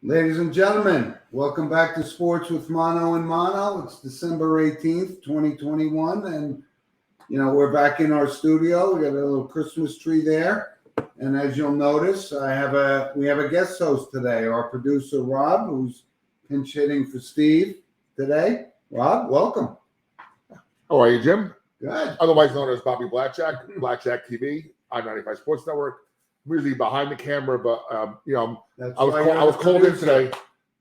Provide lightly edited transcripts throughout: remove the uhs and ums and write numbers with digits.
Ladies and gentlemen, welcome back to Sports with Mono and Mono. It's December 18th, 2021, and we're back in our studio. We got a little Christmas tree there. And as you'll notice, we have a guest host today, our producer Rob, who's pinch hitting for Steve today. Rob, welcome. How are you, Jim? Good. Otherwise known as Bobby Blackjack, Blackjack TV, I-95 Sports Network. I'm usually behind the camera, but I was called in today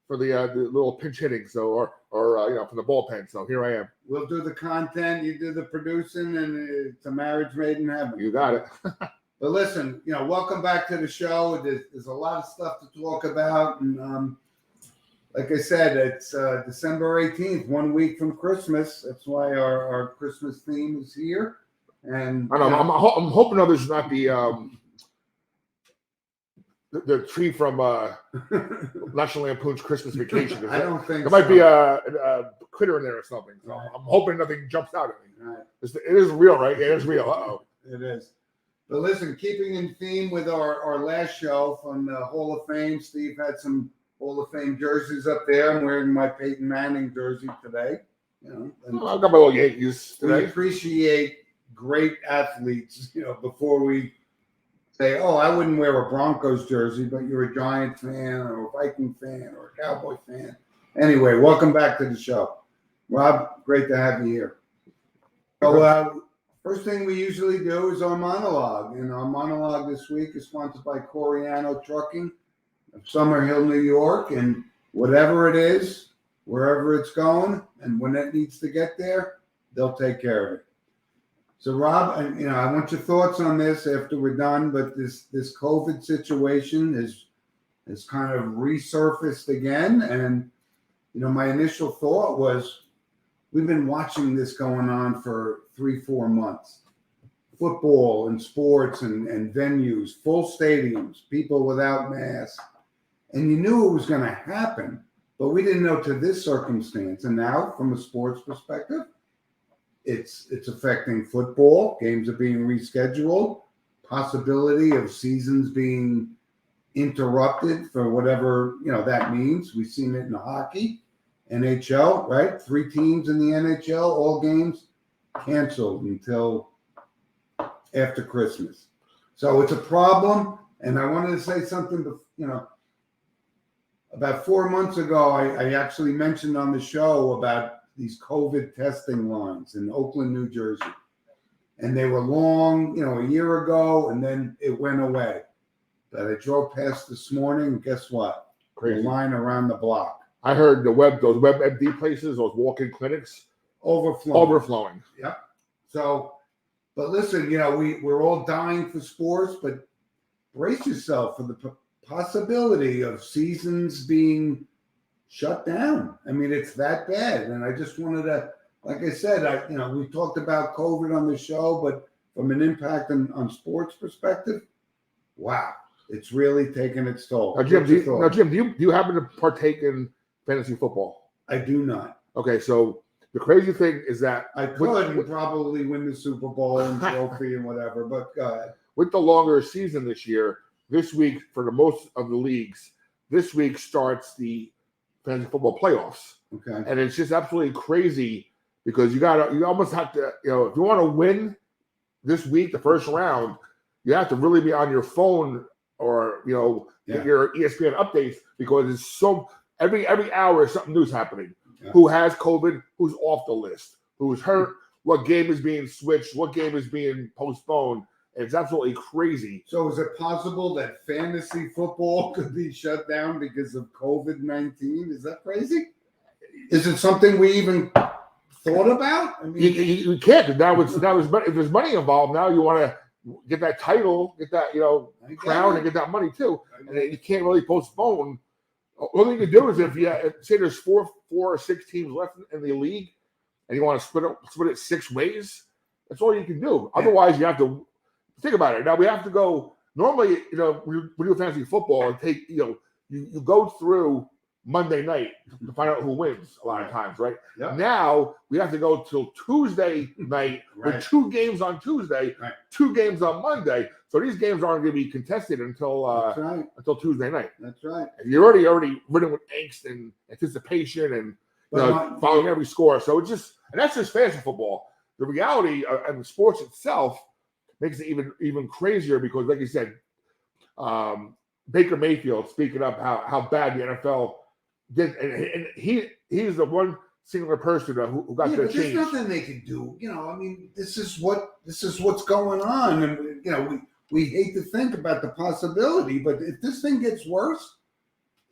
for the little pinch hitting, so or from the bullpen. So here I am. We'll do the content, you do the producing, and it's a marriage made in heaven. You got it. But listen, welcome back to the show. There's a lot of stuff to talk about, and like I said, it's December 18th, 1 week from Christmas. That's why our Christmas theme is here. And I know, I'm hoping others is not the tree from National Lampoon's Christmas Vacation. I don't think there might be a critter in there or something. So right. I'm hoping nothing jumps out at me. Right. It is real, right? It is real. Uh-oh. It is. But listen, keeping in theme with our last show from the Hall of Fame, Steve had some Hall of Fame jerseys up there. I'm wearing my Peyton Manning jersey today. I've got my little Yankees today. We appreciate great athletes, before we say, oh, I wouldn't wear a Broncos jersey, but you're a Giant fan or a Viking fan or a Cowboy fan. Anyway, welcome back to the show. Rob, great to have you here. So first thing we usually do is our monologue. And our monologue this week is sponsored by Coriano Trucking of Summerhill, New York. And whatever it is, wherever it's going, and when it needs to get there, they'll take care of it. So, Rob, I want your thoughts on this after we're done, but this COVID situation has kind of resurfaced again. And, my initial thought was we've been watching this going on for 3-4 months. Football and sports and venues, full stadiums, people without masks. And you knew it was going to happen, but we didn't know to this circumstance. And now, from a sports perspective, it's affecting football. Games are being rescheduled. Possibility of seasons being interrupted for whatever that means. We've seen it in hockey, NHL, right? 3 teams in the NHL, all games canceled until after Christmas. So it's a problem. And I wanted to say something. About 4 months ago, I actually mentioned on the show about these COVID testing lines in Oakland, New Jersey. And they were long, a year ago, and then it went away. But I drove past this morning, and guess what? Crazy. The line around the block. I heard those WebMD places, those walk-in clinics, overflowing. Yep. So, but listen, we're all dying for sports, but brace yourself for the possibility of seasons being shut down. I mean, it's that bad. And I just wanted to, like I said, we talked about COVID on the show, but from an impact on sports perspective, wow, it's really taken its toll. Now, Jim, do you happen to partake in fantasy football? I do not. Okay, so the crazy thing is that I could probably win the Super Bowl and trophy and whatever, but go ahead. With the longer season this year, this week for the most of the leagues, this week starts the fantasy football playoffs. Okay. And it's just absolutely crazy because you almost have to, if you want to win this week, the first round, you have to really be on your phone or, get your ESPN updates because it's so every hour something new's happening. Yeah. Who has COVID, who's off the list, who's hurt, what game is being switched, what game is being postponed. It's absolutely crazy. So is it possible that fantasy football could be shut down because of COVID-19? Is that crazy? Is it something we even thought about? I mean, you can't. Now if there's money involved, now you want to get that title, get that crown, and get that money too. And you can't really postpone. All you can do is if say there's four or 6 teams left in the league, and you want to split it 6 ways. That's all you can do. Yeah. Otherwise, you have to. Think about it. Now we have to go. Normally, we do fantasy football and take, you go through Monday night to find out who wins a lot of times, right? Yep. Now we have to go till Tuesday night with 2 games on Tuesday, 2 games on Monday. So these games aren't going to be contested until That's right. until Tuesday night. That's right. And you're already ridden with angst and anticipation and following every score. So it's just, and that's just fantasy football. The reality and the sports itself makes it even crazier because, like you said, Baker Mayfield speaking up how bad the NFL did, and he's the one singular person who got the change. There's nothing they can do. I mean, this is what's going on, and we hate to think about the possibility, but if this thing gets worse,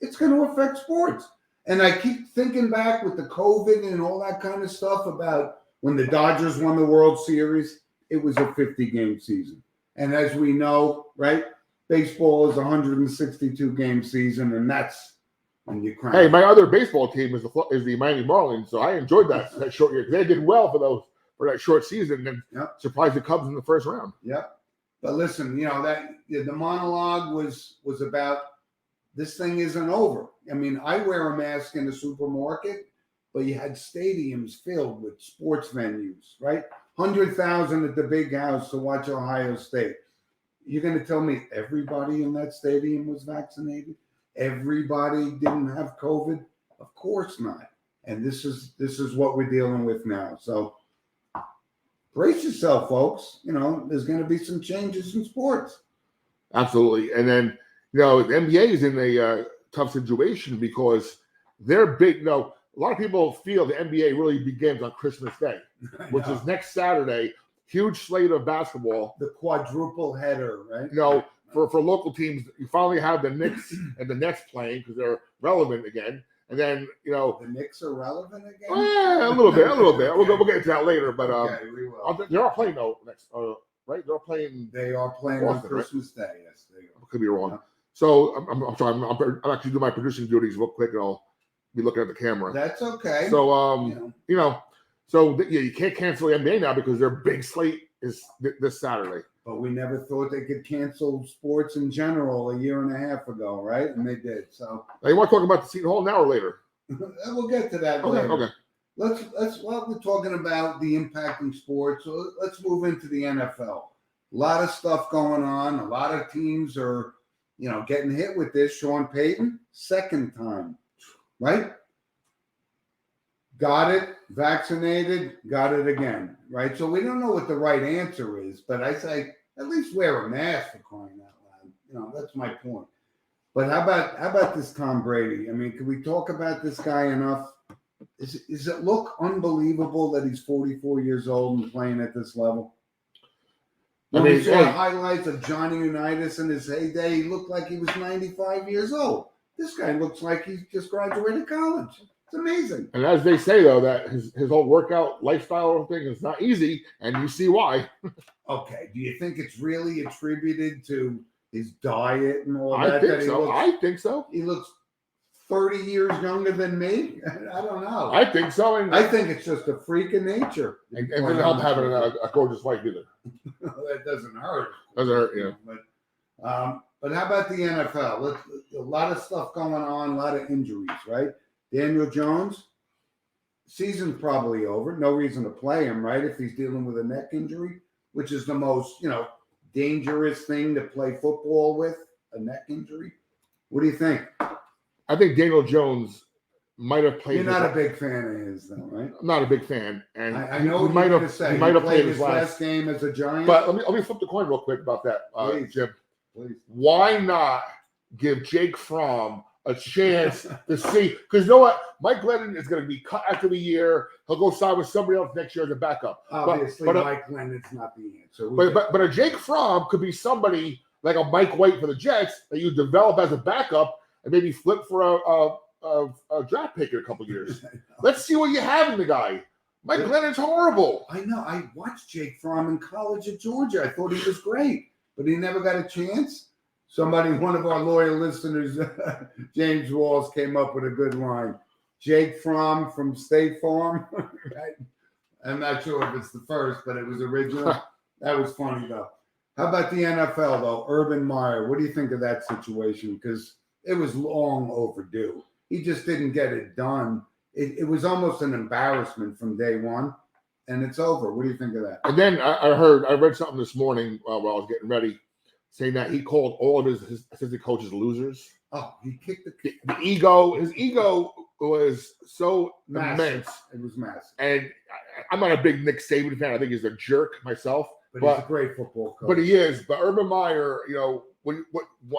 it's going to affect sports. And I keep thinking back with the COVID and all that kind of stuff about when the Dodgers won the World Series, it was a 50-game season. And as we know, right, baseball is a 162-game season, and that's when you crank. Hey, my other baseball team is the Miami Marlins, so I enjoyed that short year. They did well for that short season, and surprised the Cubs in the first round. Yep. But listen, the monologue was about this thing isn't over. I mean, I wear a mask in the supermarket, but you had stadiums filled with sports venues, right? 100,000 at the big house to watch Ohio State. You're going to tell me everybody in that stadium was vaccinated? Everybody didn't have COVID? Of course not. And this is what we're dealing with now. So brace yourself, folks. There's going to be some changes in sports. Absolutely. And then, the NBA is in a tough situation because they're big. A lot of people feel the NBA really begins on Christmas Day, which is next Saturday. Huge slate of basketball. The quadruple header, right? For local teams, you finally have the Knicks and the Nets playing because they're relevant again. And then, the Knicks are relevant again? A little bit. We'll get into that later. But okay, we will. They are playing next, right? They are playing Boston, on Christmas Day. Yes, they are. I could be wrong. Yeah. So I'm sorry. I'm actually doing my producing duties real quick, and I'll be looking at the camera. That's okay. So you can't cancel the NBA now because their big slate is this Saturday. But we never thought they could cancel sports in general a year and a half ago, right? And they did. So now you want to talk about the Seton Hall now or later? We'll get to that later. Okay. While we're talking about the impacting sports, so let's move into the NFL. A lot of stuff going on. A lot of teams are, getting hit with this. Sean Payton, second time, right? Got it, vaccinated, got it again, right? So we don't know what the right answer is, but I say at least wear a mask for crying out loud. That's my point. But how about this Tom Brady? I mean, can we talk about this guy enough? Does it look unbelievable that he's 44 years old and playing at this level? When we saw highlights of Johnny Unitas in his heyday, he looked like he was 95 years old. This guy looks like he just graduated college. It's amazing. And as they say, though, that his whole workout lifestyle thing is not easy, and you see why. Okay. Do you think it's really attributed to his diet and all that? I think so. He looks 30 years younger than me. I don't know. I think so. And I think it's just a freak of nature. And it doesn't help having a gorgeous wife either. That doesn't hurt. Doesn't hurt, yeah. But how about the NFL? A lot of stuff going on, a lot of injuries, right? Daniel Jones, season's probably over. No reason to play him, right? If he's dealing with a neck injury, which is the most, dangerous thing to play football with, a neck injury. What do you think? I think Daniel Jones might have played. You're not a big fan of his, though, right? I'm not a big fan, and I know he might have played his last game as a Giant. But let me flip the coin real quick about that, Jim. Please. Why not give Jake Fromm a chance to see? Because you know what, Mike Glennon is going to be cut after the year. He'll go sign with somebody else next year as a backup. Obviously, Mike Glennon's not the answer. But a Jake Fromm could be somebody like a Mike White for the Jets that you develop as a backup and maybe flip for a draft pick in a couple of years. Let's see what you have in the guy. Mike Glennon's horrible. I know. I watched Jake Fromm in college at Georgia. I thought he was great, but he never got a chance. One of our loyal listeners, James Walls, came up with a good line. Jake Fromm from State Farm. Right? I'm not sure if it's the first, but it was original. That was funny, though. How about the NFL, though? Urban Meyer, what do you think of that situation? Because it was long overdue. He just didn't get it done. It was almost an embarrassment from day one, and it's over. What do you think of that? And then I read something this morning while I was getting ready. saying that he called all of his assistant coaches losers. Oh, he kicked the ego. His ego was so immense. It was massive. And I'm not a big Nick Saban fan. I think he's a jerk myself. But he's a great football coach. But he is. But Urban Meyer,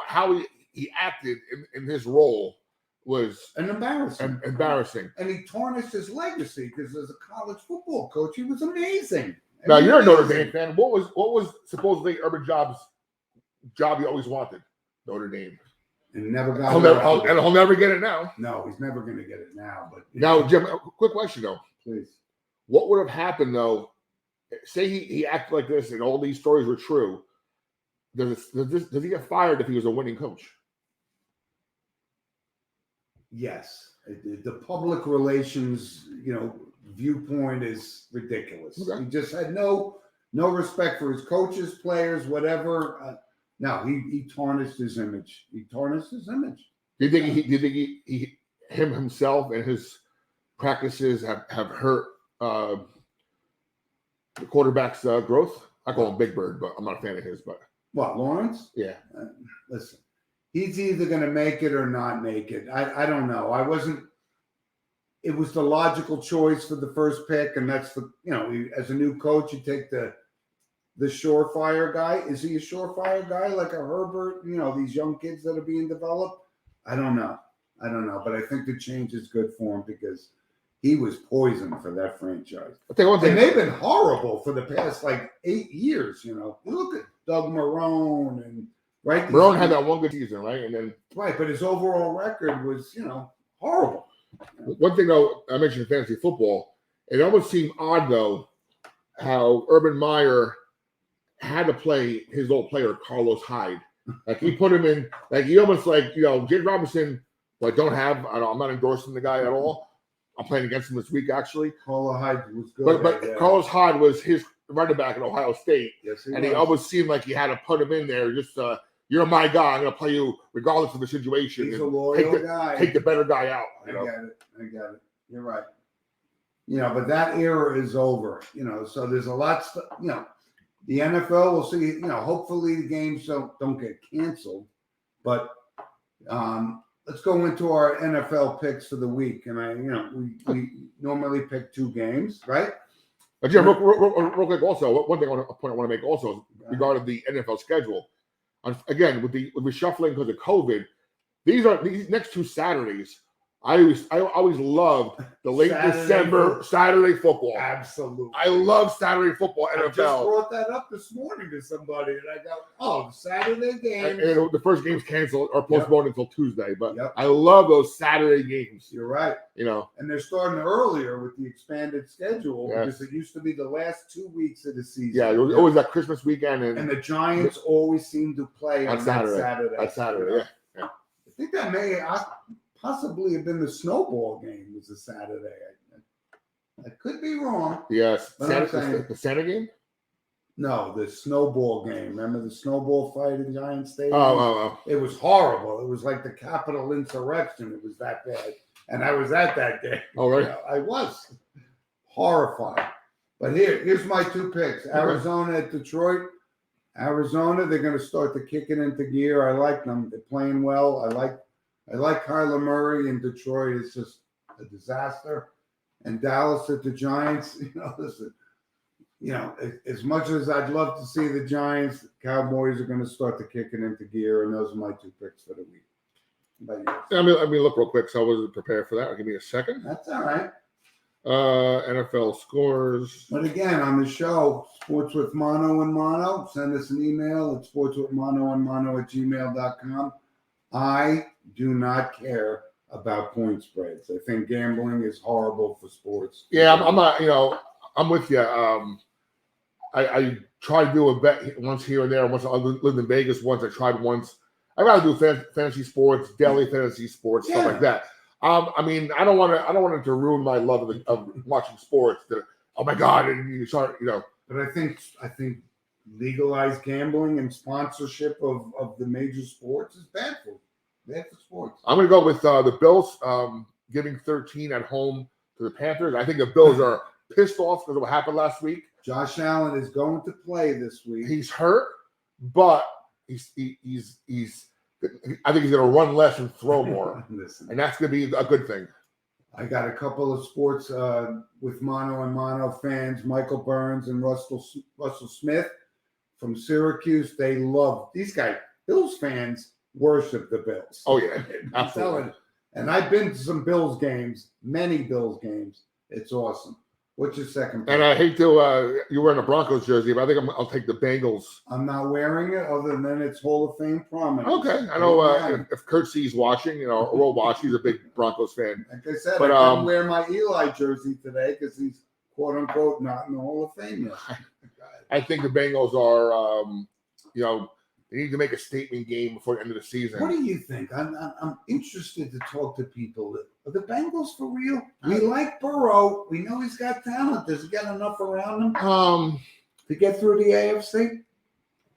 how he acted in his role was embarrassing. And he tarnished his legacy because as a college football coach, he was amazing. Now you're a Notre Dame fan. What was supposedly Urban Job's job he always wanted? Notre Dame. And never got it. And he'll never get it now. No, he's never going to get it now. But now, Jim, a quick question though. Please. What would have happened though? Say he acted like this and all these stories were true. Does he get fired if he was a winning coach? Yes. The public relations, viewpoint is ridiculous. Okay. He just had no respect for his coaches, players, whatever. No, he tarnished his image. Do you think he himself and his practices have hurt the quarterback's growth? I call him Big Bird, but I'm not a fan of his. But what, Lawrence? Yeah. Listen, he's either going to make it or not make it. I don't know. It was the logical choice for the first pick, and that's as a new coach, you take the surefire guy. Is he a surefire guy like a Herbert? These young kids that are being developed? I don't know. But I think the change is good for him because he was poison for that franchise. And they've been horrible for the past 8 years. Look at Doug Marrone and right. Marrone had that one good season, right? And then but his overall record was horrible. One thing though, I mentioned fantasy football. It almost seemed odd though how Urban Meyer had to play his old player Carlos Hyde. He put him in he almost Jay Robinson. Who I'm not endorsing the guy at all. I'm playing against him this week actually. Carlos Hyde was good. But Carlos Hyde was his running back at Ohio State. Yes, he almost seemed like he had to put him in there. Just you're my guy. I'm going to play you regardless of the situation. He's a loyal guy. Take the better guy out. I get it. You're right. But that era is over. So there's a lot. The NFL will see. Hopefully the games don't get canceled. But let's go into our NFL picks for the week. And we normally pick 2 games, right? But Jim, real quick. Also, one thing I want to make also is regarding the NFL schedule. Again, with the reshuffling because of COVID, these next 2 Saturdays. I always loved the late December Saturday football. Absolutely. I love Saturday football, NFL. I just brought that up this morning to somebody, and I go, the Saturday games. And the first game's canceled or postponed until Tuesday, but I love those Saturday games. You're right. And they're starting earlier with the expanded schedule because it used to be the last 2 weeks of the season. Yeah, it was always that Christmas weekend. And the Giants always seem to play on Saturday. That Saturday, yeah. I think that may possibly have been the snowball game was a Saturday. I could be wrong. Yes. The Santa game? No, the snowball game. Remember the snowball fight in Giant Stadium? Oh. It was horrible. It was like the Capitol insurrection. It was that bad. And I was at that game. Oh, right. I was horrified. But here's my 2 picks. Arizona at Detroit. Arizona, they're going to start to kick it into gear. I like them. They're playing well. I like Kyler Murray in Detroit. It's just a disaster. And Dallas at the Giants. Listen. As much as I'd love to see the Giants, Cowboys are going to start to kick it into gear, and those are my 2 picks for the week. Let me look real quick. So I wasn't prepared for that. Give me a second. That's all right. NFL scores. But again, on the show, Sports with Mono and Mono, send us an email at sportswithmonoandmono@gmail.com. I do not care about point spreads. I think gambling is horrible for sports. Yeah, I'm not. I'm with you. I tried to do a bet once here and there. Once I lived in Vegas. Once I tried once. I gotta do fantasy sports, daily fantasy sports, stuff like that. I don't want it to ruin my love of watching sports. Oh my God, and you start, But I think legalized gambling and sponsorship of the major sports is bad for sports. I'm going to go with the Bills giving 13 at home to the Panthers. I think the Bills are pissed off because of what happened last week. Josh Allen is going to play this week. He's hurt, but he's I think he's going to run less and throw more, Listen, and that's going to be a good thing. I got a couple of sports with mono and mono fans, Michael Burns and Russell Smith from Syracuse. They love these guys. Bills fans worship the Bills. Oh yeah, I'm absolutely. telling you. And I've been to some Bills games, many Bills games. It's awesome. What's your second pick? And I hate to you're wearing a Broncos jersey, but I think I'll take the Bengals. I'm not wearing it other than it's Hall of Fame prominence. Okay, I know if Kurt C's watching, we'll watch. He's a big Broncos fan. Like I said, but, I couldn't wear my Eli jersey today because he's quote unquote not in the Hall of Fame yet. I think the Bengals are, they need to make a statement game before the end of the season. What do you think? I'm interested to talk to people. Are the Bengals for real? We like Burrow. We know he's got talent. Does he got enough around him to get through the AFC?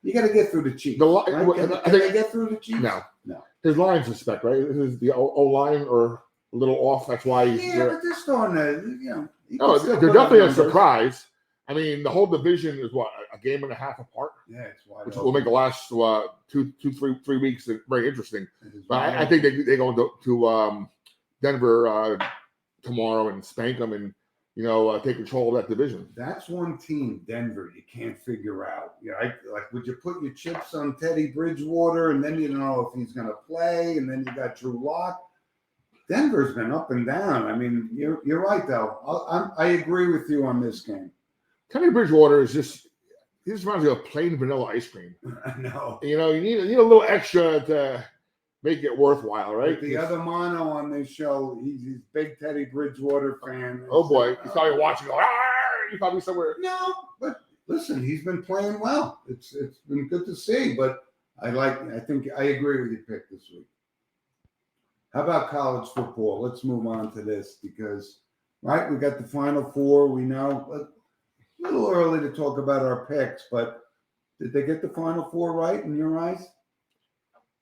You got to get through the Chiefs. Right? Can they get through the Chiefs? No. His line's suspect, right? This is the O line or a little off. That's why he's but they're starting to, No, they're definitely a surprise. I mean, the whole division is a game and a half apart. Yeah, it's wide which open. will make the last 3 weeks very interesting. But I think they go to Denver tomorrow and spank them and take control of that division. That's one team, Denver, you can't figure out. Would you put your chips on Teddy Bridgewater and then you don't know if he's going to play, and then you got Drew Lock. Denver's been up and down. I mean, you're right though. I agree with you on this game. Teddy Bridgewater he just reminds me of plain vanilla ice cream. I know. You need a little extra to make it worthwhile, right? But the other mono on this show, he's big Teddy Bridgewater fan. Oh boy, he's probably watching. He's probably somewhere. No, but listen, he's been playing well. It's been good to see. But I think I agree with your pick this week. How about college football? Let's move on to this because we got the Final Four. We know. A little early to talk about our picks, but did they get the Final Four right in your eyes?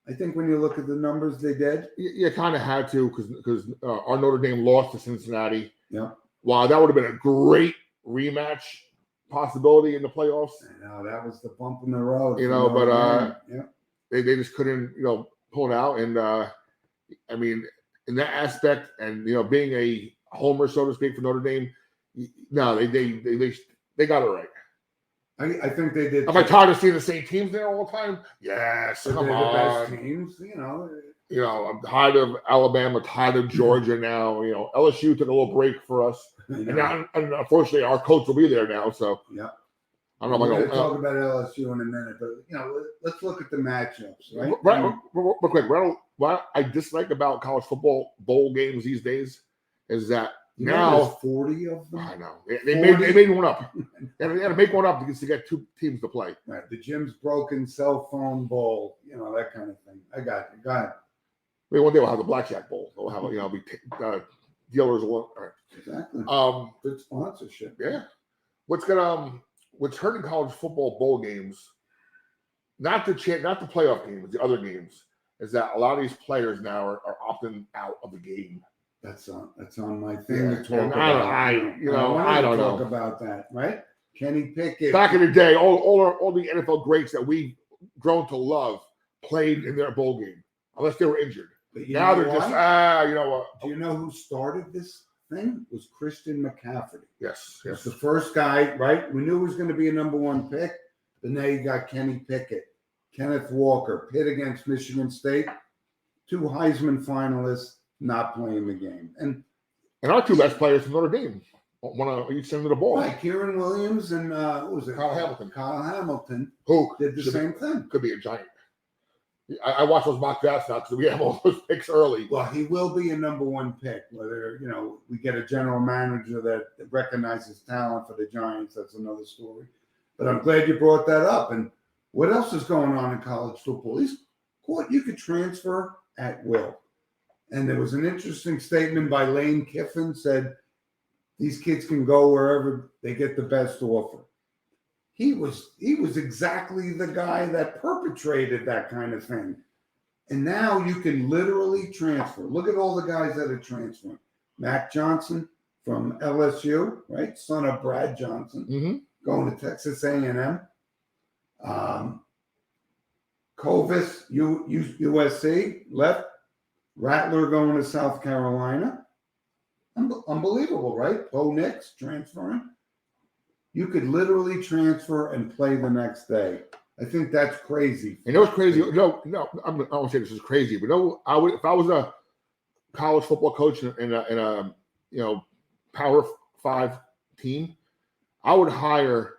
I think when you look at the numbers, they did. You kind of had to because our Notre Dame lost to Cincinnati. Yeah. Wow, that would have been a great rematch possibility in the playoffs. I know that was the bump in the road. They just couldn't pull it out. And I mean, in that aspect, and being a homer, so to speak, for Notre Dame, no, they got it right. I think they did. Am I tired of seeing the same teams there all the time? Yes, but come on. The best teams, I'm tired of Alabama, tired of Georgia now. LSU took a little break for us, and now, and unfortunately, our coach will be there now. So yeah, I don't know. We're going to talk about LSU in a minute, but let's look at the matchups, right? Real quick, what I dislike about college football bowl games these days is that. Now there's 40 of them. I know they made one up. They had to make one up because to get two teams to play. Right, the Jim's Broken Cell Phone Bowl, that kind of thing. I got you. Go ahead. Maybe one day we'll have the Blackjack Bowl. We'll have dealers. Exactly. Good sponsorship. Yeah. What's hurting college football bowl games? Not the playoff games, the other games, is that a lot of these players now are opting out of the game. That's on my thing to talk about. I don't know. Talk about that, right? Kenny Pickett. Back in the day, all the NFL greats that we've grown to love played in their bowl game, unless they were injured. But now they're just Do you know who started this thing? It was Christian McCaffrey. Yes. It's the first guy, right? We knew he was going to be a number one pick, but now you got Kenny Pickett, Kenneth Walker, Pitt against Michigan State, 2 Heisman finalists. Not playing the game. And our 2 best players from Notre Dame want to each send to the ball. Right, Kieran Williams and what was it? Kyle Hamilton. Kyle Hamilton. Who did the same thing. Could be a giant. I watch those mock drafts now because we have all those picks early. Well, he will be a number one pick. Whether we get a general manager that recognizes talent for the Giants, that's another story. But I'm glad you brought that up. And what else is going on in college football? You could transfer at will. And there was an interesting statement by Lane Kiffin said, these kids can go wherever they get the best offer. He was exactly the guy that perpetrated that kind of thing. And now you can literally transfer. Look at all the guys that are transferring. Mac Johnson from LSU, right? Son of Brad Johnson, going to Texas A&M. Covis, USC left. Rattler going to South Carolina. Unbelievable, right? Bo Nix transferring. You could literally transfer and play the next day. I think that's crazy. And it was crazy. No, I won't say this is crazy, but no, I would if I was a college football coach in a Power 5 team, I would hire,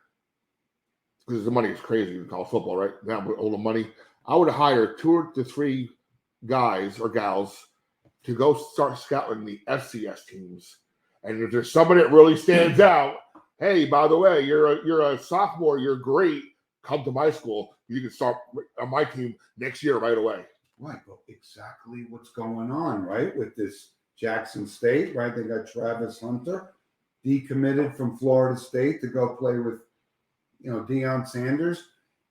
because the money is crazy in college football, right? Now with all the money, I would hire 2 to 3 guys or gals to go start scouting the FCS teams. And if there's somebody that really stands out, hey, by the way, you're a sophomore, you're great. Come to my school. You can start on my team next year right away. Right, but exactly what's going on, right? With this Jackson State, right? They got Travis Hunter decommitted from Florida State to go play with, Deion Sanders.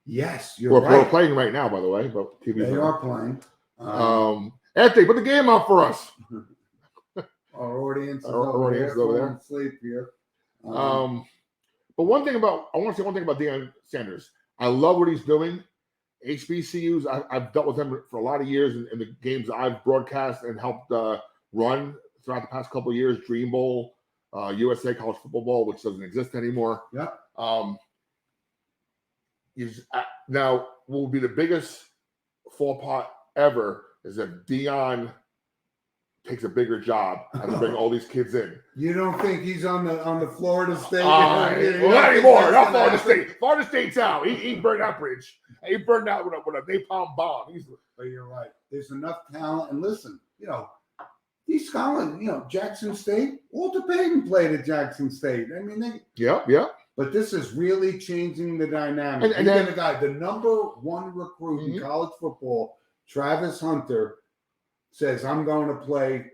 Yes, you're right. We're playing right now, by the way, but they are playing. Anthony, put the game up for us. Our audience is over there. Asleep here. But I want to say one thing about Deion Sanders. I love what he's doing. HBCUs, I've dealt with him for a lot of years in the games I've broadcast and helped run throughout the past couple of years. Dream Bowl, USA College Football Bowl, which doesn't exist anymore. Yeah. Now, what will be the biggest fall pot ever is if Deion takes a bigger job and bring all these kids in. You don't think he's on the Florida State? Not anymore. Not Florida State. Florida State's out. He burned that bridge. He burned out with a napalm bomb. But you're right. There's enough talent. And listen, these scholars, Jackson State, Walter Payton played at Jackson State. I mean, Yeah. But this is really changing the dynamic. And then the guy, the number 1 recruit in college football, Travis Hunter, says, I'm going to play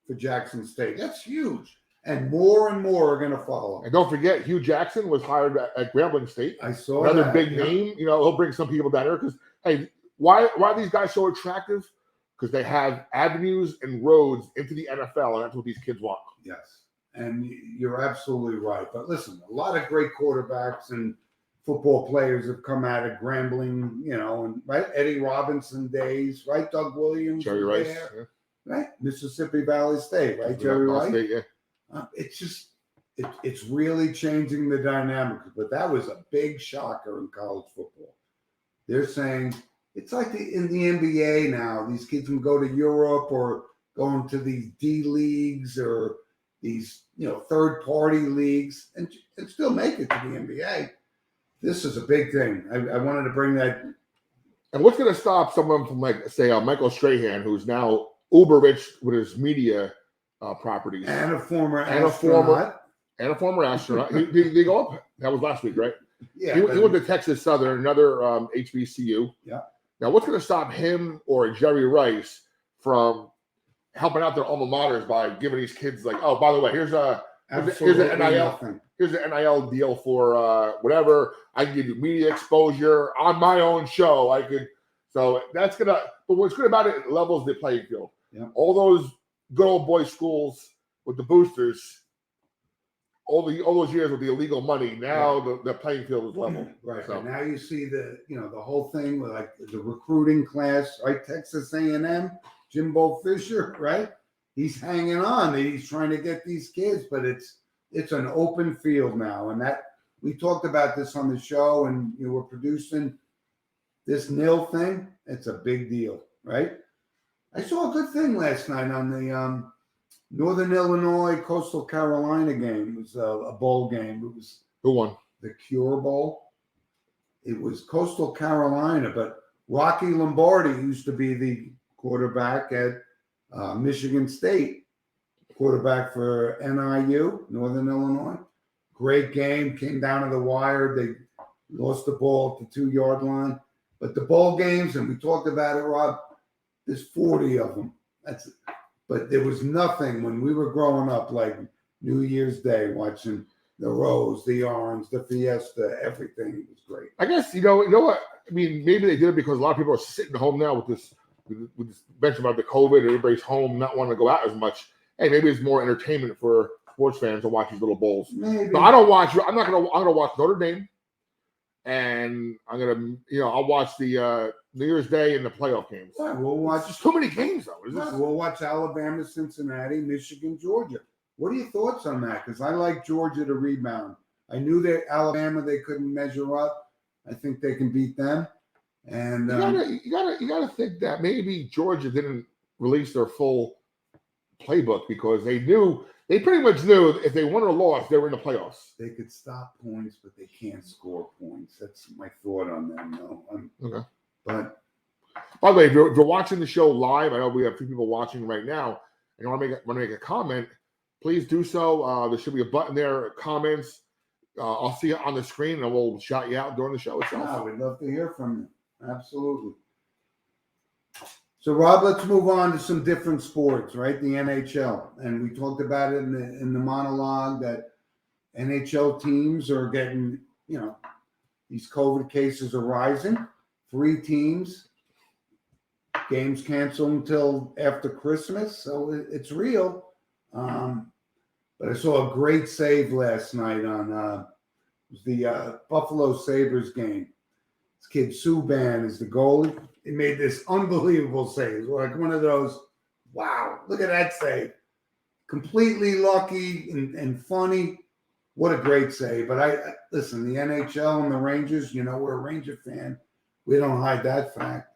for Jackson State. That's huge. And more are going to follow. And don't forget, Hugh Jackson was hired at Grambling State. I saw another that. Big name. He'll bring some people down there because, hey, why are these guys so attractive? Because they have avenues and roads into the NFL, and that's what these kids want. Yes. And you're absolutely right. But listen, a lot of great quarterbacks and football players have come out of Grambling, and right, Eddie Robinson days, right? Doug Williams, Jerry Rice, yeah. Right? Mississippi Valley State, right? Jerry Rice. State, yeah. It's just, it's really changing the dynamic. But that was a big shocker in college football. They're saying it's like in the NBA now. These kids can go to Europe or go into these D leagues or these, third-party leagues and still make it to the NBA. This is a big thing. I wanted to bring that. And what's going to stop someone from, say, Michael Strahan, who's now uber rich with his media properties, and a former astronaut. They go up. That was last week, right? Yeah. He went to Texas Southern, another HBCU. Yeah. Now, what's going to stop him or Jerry Rice from helping out their alma maters by giving these kids oh, by the way, here's an NIL. Here's an NIL deal for whatever. I can give you media exposure on my own show. So that's gonna. But what's good about it? It levels the playing field. Yeah. All those good old boy schools with the boosters, all those years with the illegal money. Now the playing field is level. Right. So. And now you see the whole thing with the recruiting class, right? Texas A&M, Jimbo Fisher, right? He's hanging on. He's trying to get these kids, but it's an open field now. And that we talked about this on the show, and we're producing this nil thing. It's a big deal, right? I saw a good thing last night on the Northern Illinois Coastal Carolina game. It was a bowl game. It was who won? The Cure Bowl. It was Coastal Carolina, but Rocky Lombardi used to be the quarterback at Michigan State, quarterback for NIU, Northern Illinois. Great game, came down to the wire. They lost the ball at the 2-yard line. But the bowl games, and we talked about it, Rob, there's 40 of them. That's it. But there was nothing when we were growing up like New Year's Day, watching the Rose, the Orange, the Fiesta, everything. It was great. I guess, you know what? I mean, maybe they did it because a lot of people are sitting home now with this mention about the COVID, everybody's home, not wanting to go out as much. Hey, maybe it's more entertainment for sports fans to watch these little bowls. Maybe. But I'm gonna watch Notre Dame, and I'll watch the New Year's Day and the playoff games. Right, we'll watch. It's just too many games, though. Right, we'll watch Alabama, Cincinnati, Michigan, Georgia. What are your thoughts on that? Because I like Georgia to rebound. I knew that Alabama they couldn't measure up. I think they can beat them. And you gotta think that maybe Georgia didn't release their full playbook because they pretty much knew if they won or lost, they were in the playoffs. They could stop points, but they can't score points. That's my thought on them. No, Okay. But by the way, if you're watching the show live, I know we have 2 people watching right now, and you want to make a comment, please do so. There should be a button there, comments. I'll see it on the screen, and we'll shout you out during the show itself. yeah, we'd love to hear from you. Absolutely. So, Rob, let's move on to some different sports, right? The NHL, and we talked about it in the monologue that NHL teams are getting, these COVID cases are rising. 3 teams, games canceled until after Christmas, so it's real. But I saw a great save last night on the Buffalo Sabres game. This kid Subban is the goalie. He made this unbelievable save, like one of those. Wow, look at that save! Completely lucky and funny. What a great save! But I listen, the NHL and the Rangers. We're a Ranger fan. We don't hide that fact.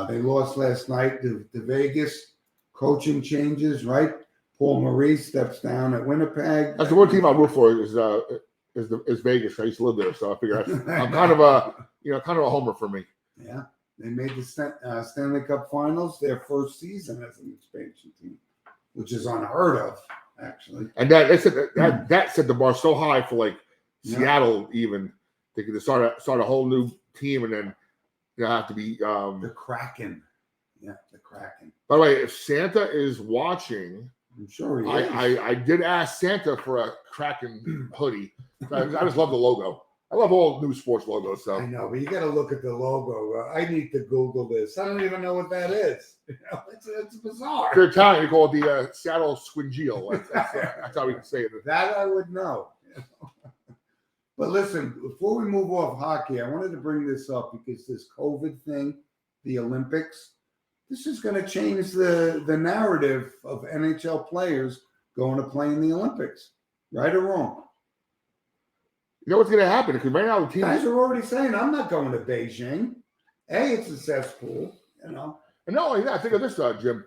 They lost last night to Vegas. Coaching changes, right? Paul Maurice steps down at Winnipeg. That's the one team I root for is Vegas. I used to live there, so I figure I'm kind of a homer for me. Yeah, they made the Stanley Cup Finals their first season as an expansion team, which is unheard of, actually. And that set the bar so high for like Seattle even. They could start a whole new team, and then have to be the Kraken. Yeah, the Kraken. By the way, if Santa is watching, I'm sure he is. I did ask Santa for a Kraken hoodie. I just love the logo. I love all new sports logos. So I know, but you got to look at the logo. I need to Google this. I don't even know what that is. It's bizarre. If you're Italian, you call it the Seattle Squingiel. That's how we can say it. That I would know. But listen, before we move off hockey, I wanted to bring this up because this COVID thing, the Olympics, this is going to change the narrative of NHL players going to play in the Olympics, right or wrong. You know what's going to happen? Because right now the team guys are already saying, I'm not going to Beijing. It's a cesspool, And not only that, think of this, Jim.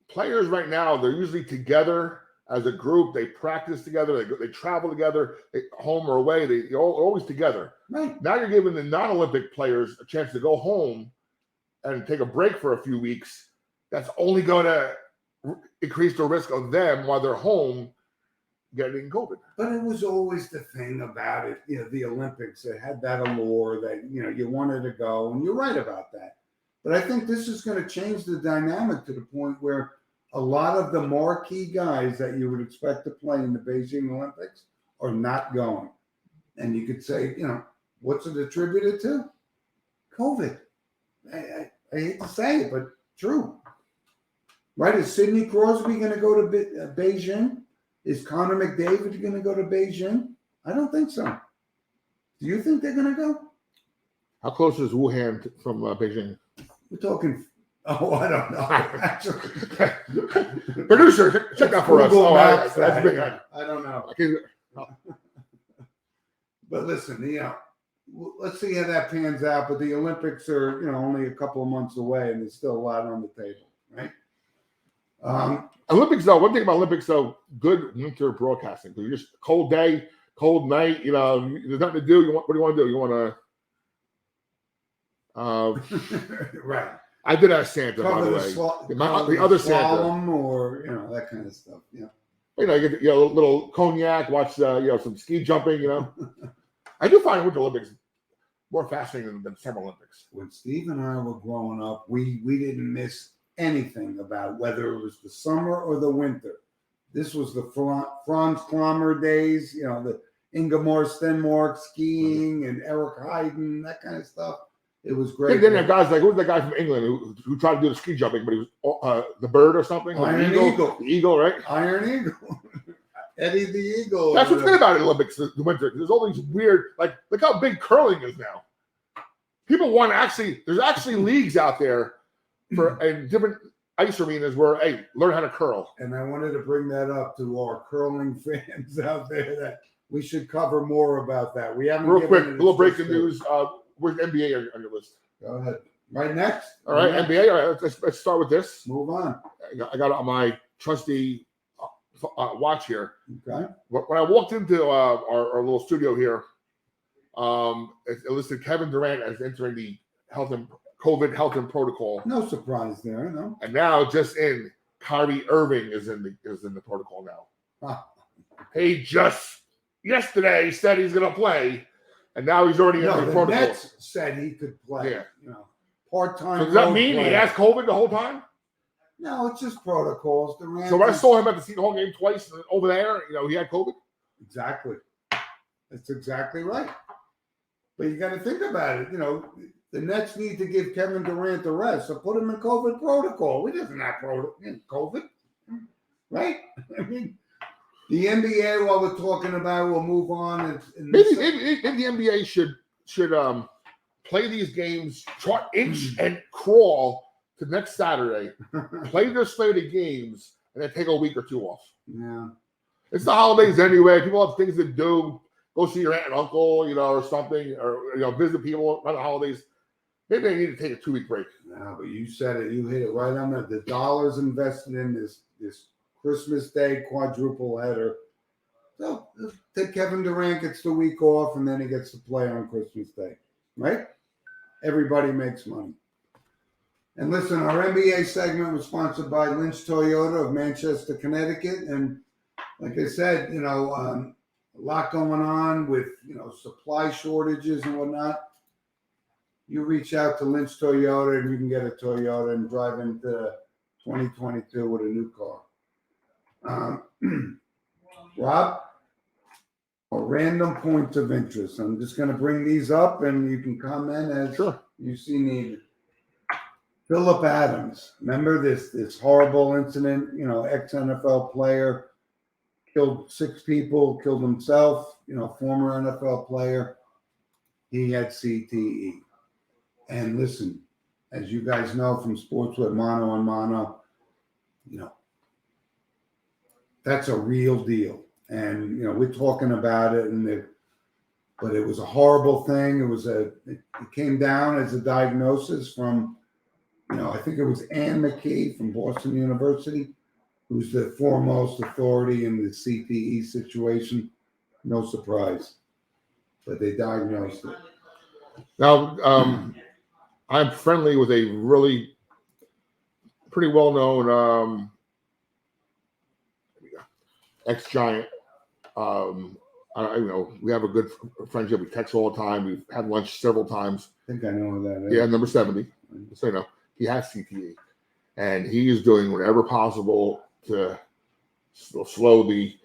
Players right now, they're usually together as a group. They practice together. They travel together, home or away. They're always together. Right. Now you're giving the non-Olympic players a chance to go home and take a break for a few weeks. That's only going to increase the risk of them while they're home getting COVID. But it was always the thing about it, the Olympics, it had that allure that, you wanted to go, and you're right about that. But I think this is going to change the dynamic to the point where a lot of the marquee guys that you would expect to play in the Beijing Olympics are not going. And you could say, what's it attributed to? COVID. I hate to say it, but true. Right? Is Sidney Crosby going to go to Beijing? Is Connor McDavid going to go to Beijing? I don't think so. Do you think they're going to go? How close is Wuhan from Beijing? We're talking. Oh, I don't know. Actually, producer, check that for us. Google Maps That's big. I don't know. But listen, let's see how that pans out. But the Olympics are, only a couple of months away, and there's still a lot on the table, right? Olympics, though. One thing about Olympics, though, good winter broadcasting. Because just cold day, cold night. There's nothing to do. What do you want to do? You want to, right? I did ask Santa, Cover by the way. The other Santa, or that kind of stuff. Yeah. You get a little cognac, watch some ski jumping. I do find Winter Olympics more fascinating than Summer Olympics. When Steve and I were growing up, we didn't miss anything about whether it was the summer or the winter. This was the Franz Klammer days, the Ingemar Stenmark skiing and Eric Heiden, that kind of stuff. It was great. And then there guys like, who was that guy from England who tried to do the ski jumping, but he was the bird or something? Iron Eagle. The eagle, right? Iron Eagle. Eddie the Eagle. That's what's good about the Olympics, the winter. There's all these weird, like, look how big curling is now. People want to actually, there's actually leagues out there for and different ice arenas where, hey, learn how to curl. And I wanted to bring that up to our curling fans out there that we should cover more about that. We haven't. Real quick, a it little breaking justice. news. Where's NBA on your list? Go ahead. Right next. All right, Next. NBA. All right, let's start with this. Move on. I got it on my trusty watch here. Okay. When I walked into our little studio here, it listed Kevin Durant as entering the COVID health and protocol. No surprise there, no. And now, just in, Kyrie Irving is in the protocol now. Huh. He just yesterday said he's going to play, and now he's already in the protocol. Nets said he could play. Yeah. You know, part-time. So does that mean he has COVID the whole time? No, it's just protocols. Durant So I saw him at the Seton Hall game twice over there. He had COVID. Exactly. That's exactly right. But you got to think about it. The Nets need to give Kevin Durant the rest, so put him in COVID protocol. We doesn't have COVID, right? I mean, the NBA, while we're talking about, we'll move on. Maybe the NBA should play these games, try inch and crawl to next Saturday, play their slate of games, and then take a week or two off. Yeah. It's the holidays anyway. People have things to do. Go see your aunt and uncle, or something, or visit people around the holidays. Maybe they need to take a 2-week break. No, but you said it. You hit it right on the dollars invested in this Christmas Day quadruple header. So Kevin Durant gets the week off, and then he gets to play on Christmas Day, right? Everybody makes money. And listen, our NBA segment was sponsored by Lynch Toyota of Manchester, Connecticut. And like I said, a lot going on with, supply shortages and whatnot. You reach out to Lynch Toyota and you can get a Toyota and drive into 2022 with a new car. Rob, a random points of interest. I'm just going to bring these up and you can comment as you see needed. Phillip Adams, remember this horrible incident, ex-NFL player, killed 6 people, killed himself, former NFL player. He had CTE. And listen, as you guys know from sports with mano on mano, that's a real deal. And, we're talking about it, but it was a horrible thing. It came down as a diagnosis from, I think it was Ann McKee from Boston University, who's the foremost authority in the CTE situation. No surprise, but they diagnosed it. Now, I'm friendly with a really pretty well-known ex-Giant. We have a good friendship. We text all the time. We've had lunch several times. I think I know who that is. Yeah, number 70. So, he has CTE. And he is doing whatever possible to slow the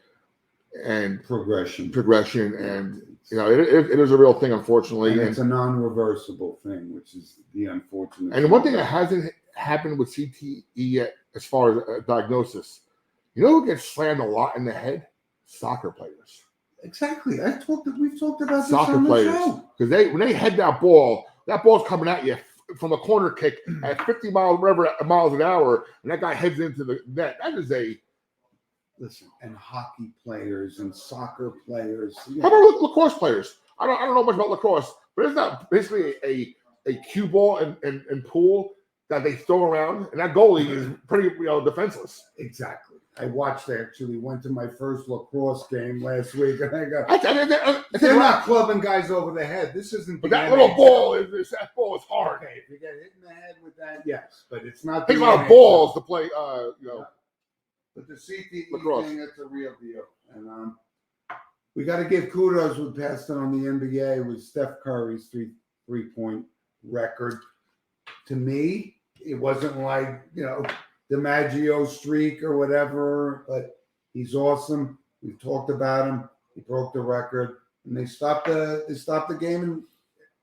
progression. And, it is a real thing, unfortunately. And it's a non-reversible thing, which is the unfortunate. And one thing that hasn't happened with CTE yet, as far as a diagnosis, who gets slammed a lot in the head? Soccer players. Exactly. We've talked about this soccer on players. the show. Because when they head that ball's coming at you from a corner kick at 50 miles an hour, and that guy heads into the net. That is listen, and hockey players and soccer players. How about lacrosse players? I don't know much about lacrosse, but isn't that basically a cue ball and pool that they throw around, and that goalie is pretty defenseless. Exactly. I went to my first lacrosse game last week, and I go, they're not clubbing guys over the head. This isn't. But that little ball that ball is hard. Okay, if you get hit in the head with that, yes, but it's not. It takes a lot of balls to play. But the CTE lacrosse thing, that's a real deal, and we got to give kudos. We passed it on the NBA with Steph Curry's three-point record. To me, it wasn't like DiMaggio streak or whatever, but he's awesome. We've talked about him. He broke the record, and they stopped the game in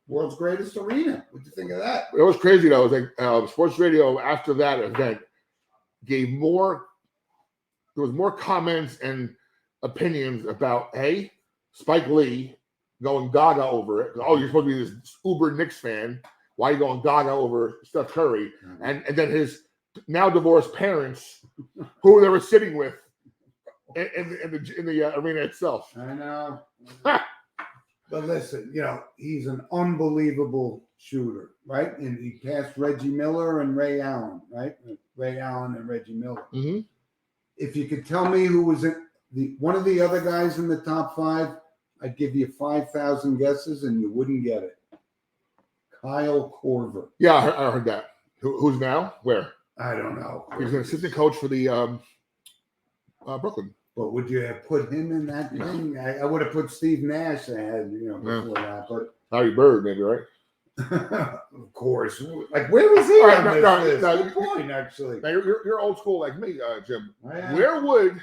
world's greatest arena. What'd you think of that? It was crazy though. It was like sports radio after that event gave more. There was more comments and opinions about Spike Lee going gaga over it. Oh, you're supposed to be this uber Knicks fan. Why are you going gaga over Steph Curry? And then his now divorced parents, who they were sitting with in the arena itself. I know. But listen, he's an unbelievable shooter, right? And he passed Reggie Miller and Ray Allen, right? Ray Allen and Reggie Miller. Mm-hmm. If you could tell me who was one of the other guys in the top 5, I'd give you 5,000 guesses and you wouldn't get it. Kyle Korver. Yeah, I heard that. Who's now? Where? I don't know. He's an assistant coach for the Brooklyn. But would you have put him in that thing? I would have put Steve Nash ahead, before that. But Larry Bird, maybe, right? Of course. Like, where was he on this list? No, Good point, actually. Now you're old school like me, Jim. Yeah. Where would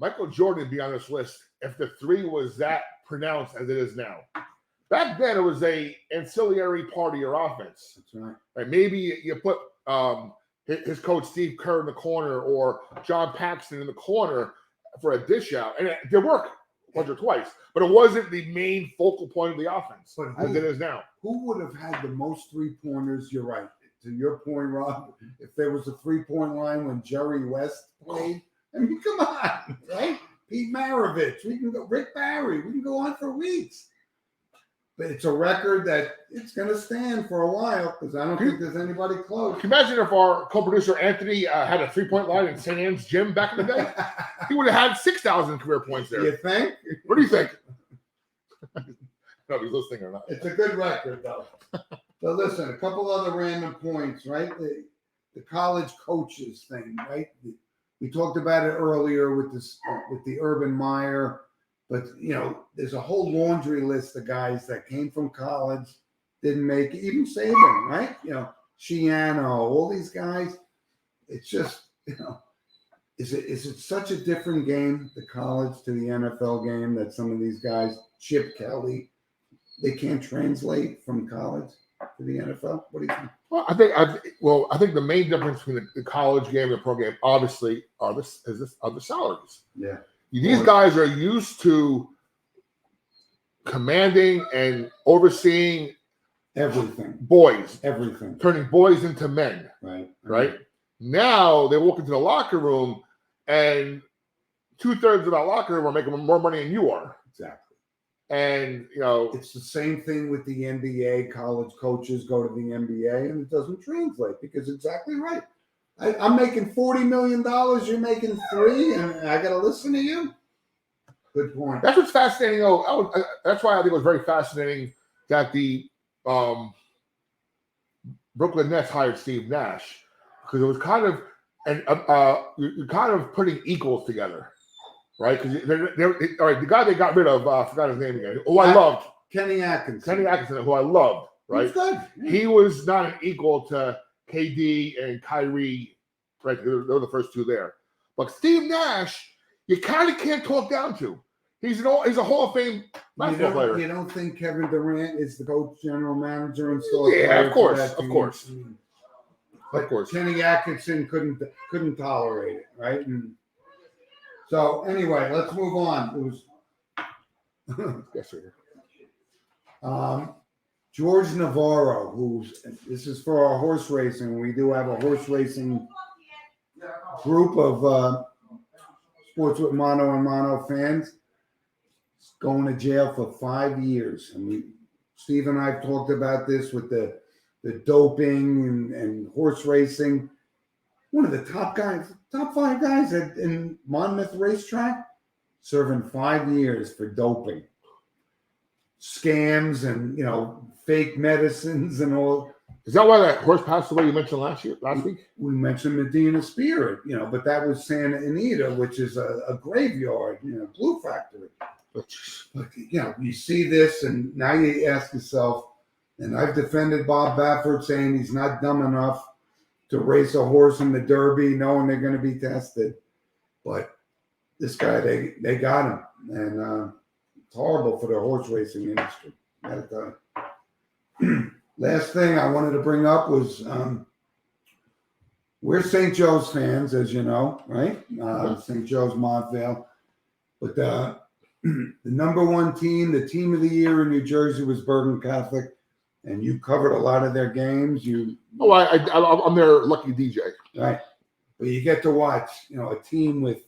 Michael Jordan be on this list if the 3 was that pronounced as it is now? Back then, it was a ancillary part of your offense. That's right. Like maybe you put his coach Steve Kerr in the corner or John Paxson in the corner for a dish out, and it worked once or twice, but it wasn't the main focal point of the offense as it is now. Who would have had the most 3-pointers? You're right. To your point, Rob, if there was a 3-point line when Jerry West played, I mean, come on, right? Pete Maravich, we can go. Rick Barry, we can go on for weeks. But it's a record that it's going to stand for a while because I don't think there's anybody close. Can you imagine if our co-producer Anthony had a 3-point line in St. Anne's gym back in the day? He would have had 6,000 career points there. You think? What do you think? No, he's listening or not. It's a good record, though. So listen, a couple other random points, right? The college coaches thing, right? We talked about it earlier with the Urban Meyer. But, there's a whole laundry list of guys that came from college, didn't make it, even Saban, right? Shiano, all these guys. It's just, is it such a different game, the college to the NFL game, that some of these guys, Chip Kelly, they can't translate from college to the NFL? What do you think? Well, I think the main difference between the college game and the pro game, obviously, are the salaries. Yeah. These guys are used to commanding and overseeing everything, boys, everything, turning boys into men. Right. Now they walk into the locker room, and 2/3 of that locker room are making more money than you are. Exactly. And it's the same thing with the NBA. College coaches go to the NBA, and it doesn't translate because exactly right. I'm making $40 million. You're making 3, and I got to listen to you. Good point. That's what's fascinating. That's why I think it was very fascinating that the Brooklyn Nets hired Steve Nash, because it was kind of you're kind of putting equals together, right? Because all right, the guy they got rid of, I forgot his name again. Who I loved, Kenny Atkinson, who I loved, right? He's good. Yeah. He was not an equal to KD and Kyrie, right? They were the first 2 there. But Steve Nash, you kind of can't talk down to. He's a Hall of Fame basketball player. You don't think Kevin Durant is the coach, general manager, and still? Yeah, of course. But Kenny Atkinson couldn't tolerate it, right? And so anyway, let's move on. It was George Navarro, this is for our horse racing. We do have a horse racing group of Sports with Mono and Mono fans. Going to jail for 5 years. And Steve and I have talked about this with the doping and horse racing. One of the top 5 guys in Monmouth Racetrack, serving 5 years for doping. Scams and, fake medicines and all. Is that why that horse passed away you mentioned last week? We mentioned Medina Spirit, but that was Santa Anita, which is a graveyard, glue factory. But, you see this, and now you ask yourself, and I've defended Bob Baffert saying he's not dumb enough to race a horse in the Derby knowing they're going to be tested. But this guy, they got him. And it's horrible for the horse racing industry. Last thing I wanted to bring up was we're St. Joe's fans, as you know, right? St. Joe's Montvale. But the number one team, the team of the year in New Jersey was Bergen Catholic, and you covered a lot of their games. I'm their lucky DJ. Right. But you get to watch, a team with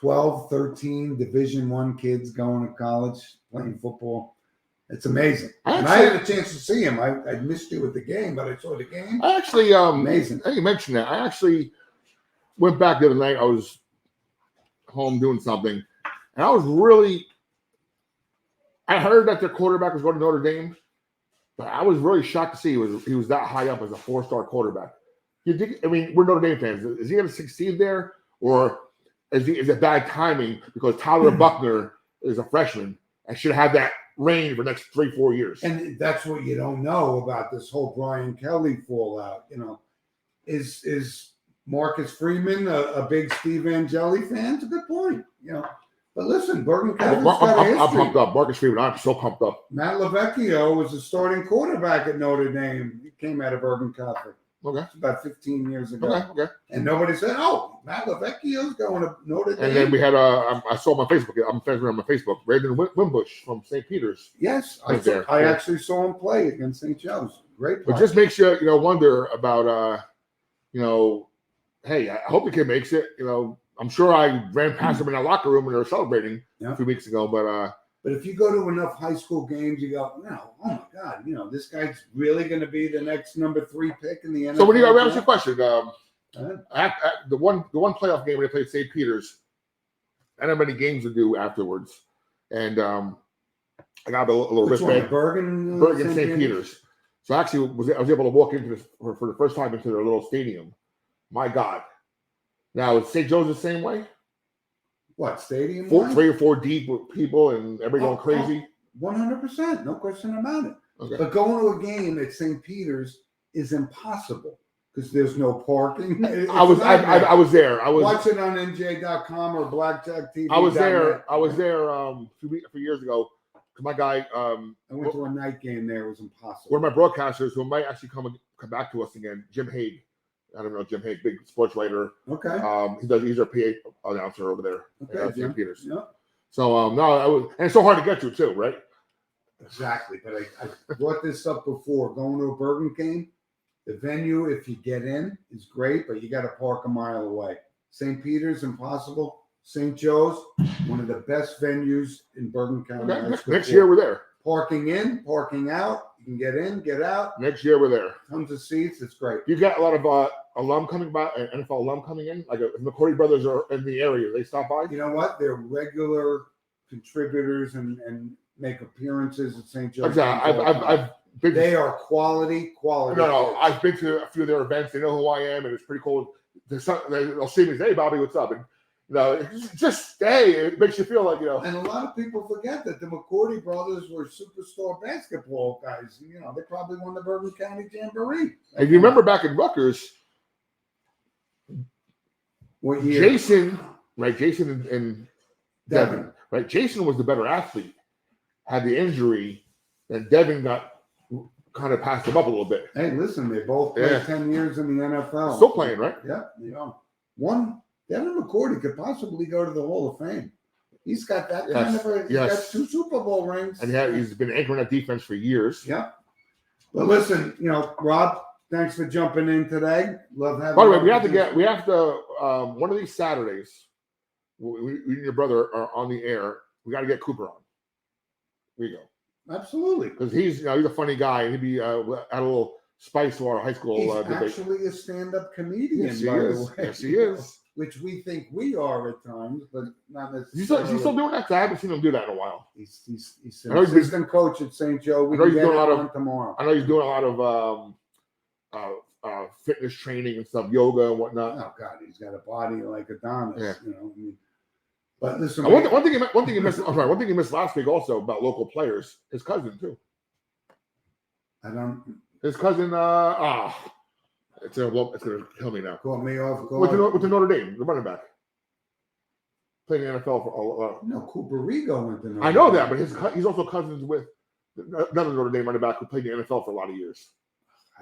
12, 13 Division I kids going to college, playing football. It's amazing. I had a chance to see him. I missed you at the game, but I saw the game. I actually, amazing. I think you mentioned that. I actually went back the other night. I was home doing something, and I heard that their quarterback was going to Notre Dame, but I was really shocked to see he was that high up as a 4-star quarterback. You think? I mean, we're Notre Dame fans. Is he going to succeed there, or is it bad timing because Tyler Buckner is a freshman and should have that reign for the next 3-4 years? And that's what you don't know about this whole Brian Kelly fallout. Is Marcus Freeman a big Steve Angeli fan? It's a good point. But listen, Bergen Catholic's got a history. I'm pumped up. Marcus Freeman, I'm so pumped up. Matt LaVecchio was the starting quarterback at Notre Dame. He came out of Bergen Catholic. Okay. It's about 15 years ago. Okay. And nobody said, "Oh, Matt LaVecchio's going to Notre Dame." And then we had I saw him on Facebook. I'm friends with him on Facebook. Brandon Wimbush from St. Peter's. Yes, I actually saw him play against St. Joe's. Great play. But just makes you wonder about hey, I hope the kid makes it. I'm sure I ran past him in our locker room when they were celebrating a few weeks ago. But if you go to enough high school games, you go, oh my God, this guy's really going to be the next number 3 pick in the NFL. So when you ask your question, the one playoff game when they played St. Peter's, I don't have many games to do afterwards, and I got a little wristband. Bergen St. Peter's. So actually, I was able to walk into this for the first time into their little stadium. My God! Now is St. Joe's the same way? What stadium? 3 or 4 deep with people and everybody going crazy. 100%, no question about it. Okay. But going to a game at St. Peter's is impossible because there's no parking. I was there. I was watching on NJ.com or Blackjack TV. I was there a few years ago. My guy, I went to a night game there. It was impossible. One of my broadcasters who might actually come back to us again, Jim Haig. I don't know Jim Haig, big sports writer. Okay. He's our PA announcer over there at St. Peter's. Yeah. So and it's so hard to get to too, right? Exactly. But I brought this up before. Going to a Bergen game, the venue, if you get in, is great, but you got to park a mile away. St. Peter's, impossible. St. Joe's, one of the best venues in Bergen County. Okay. Next year we're there. Parking in, parking out. You can get in, get out. Next year we're there. Tons of seats. It's great. You got a lot of alum coming by, NFL alum coming in. Like the McCourty brothers are in the area. They stop by. You know what? They're regular contributors and make appearances at St. Joe's. Exactly. I've been. They are quality. No. I've been to a few of their events. They know who I am, and it's pretty cool. They'll see me and say, "Hey, Bobby, what's up?" And just stay. It makes you feel like And a lot of people forget that the McCourty brothers were superstar basketball guys. They probably won the Bergen County Jamboree. If you remember back in Rutgers, what year? Jason and Devin, right? Jason was the better athlete, had the injury, and Devin got kind of passed him up a little bit. Hey, listen, they both played 10 years in the NFL. Still playing, right? Yeah. Devin McCourty could possibly go to the Hall of Fame. He's got that kind of he's got 2 Super Bowl rings. And he's been anchoring that defense for years. Yeah. But listen, Rob, thanks for jumping in today. Love having you. By the way, we have to one of these Saturdays, we and your brother are on the air. We got to get Cooper on. There you go. Absolutely. Because he's a funny guy. He'd be at a little spice to our high school he's debate. Actually a stand-up comedian, yes, he is. Yes, he is. Which we think we are at times, but not necessarily. He's still doing that? Because I haven't seen him do that in a while. He's an assistant coach at St. Joe. We can get him on tomorrow. I know he's doing a lot of fitness training and stuff, yoga and whatnot. Oh God, he's got a body like Adonis. Yeah. But listen, one thing he missed. I'm sorry. One thing he missed last week also about local players. His cousin too. His cousin. It's gonna kill me now. Caught me off guard. With the Notre Dame, the running back. Playing the NFL for no, Cooper Rigo went to Notre Dame. I know that, but he's also cousins with another Notre Dame running back who played in the NFL for a lot of years.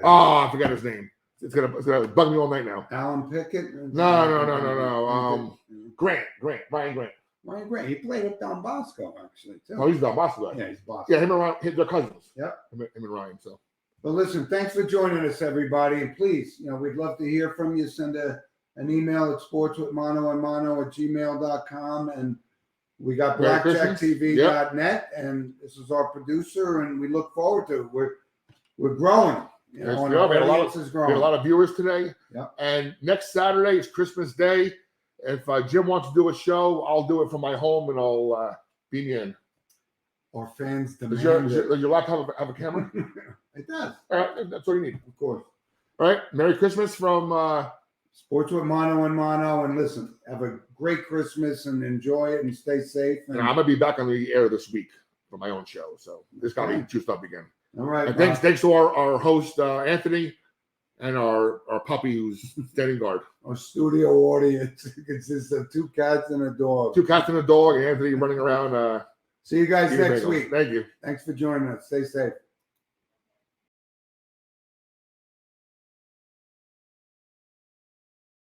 I forgot his name. It's gonna bug me all night now. Alan Pickett? No. Ryan Grant. Ryan Gray. He played with Don Bosco, actually, too. Oh, he's Don Bosco. Yeah, he's Bosco. Yeah, him and Ryan, they're cousins. Yep. Him and Ryan. So. But listen, thanks for joining us, everybody. And please, we'd love to hear from you. Send an email at sportswithmano@gmail.com. And we got blackjacktv.net. And this is our producer, and we look forward to it. We're growing. We had a lot of viewers today. Yep. And next Saturday is Christmas Day. If Jim wants to do a show, I'll do it from my home, and I'll beam you in. Our fans Does demand your laptop have a camera? It does. All right, that's all you need. Of course. All right, Merry Christmas from Sports with Mano and Mano. And listen, have a great Christmas and enjoy it and stay safe. And I'm going to be back on the air this week for my own show. So this got me juiced up again. All right. And thanks to our host, Anthony, and our puppy who's standing guard. Our studio audience consists of 2 cats and a dog. 2 cats and a dog, and Anthony running around. See you guys next week. Thank you. Thanks for joining us. Stay safe.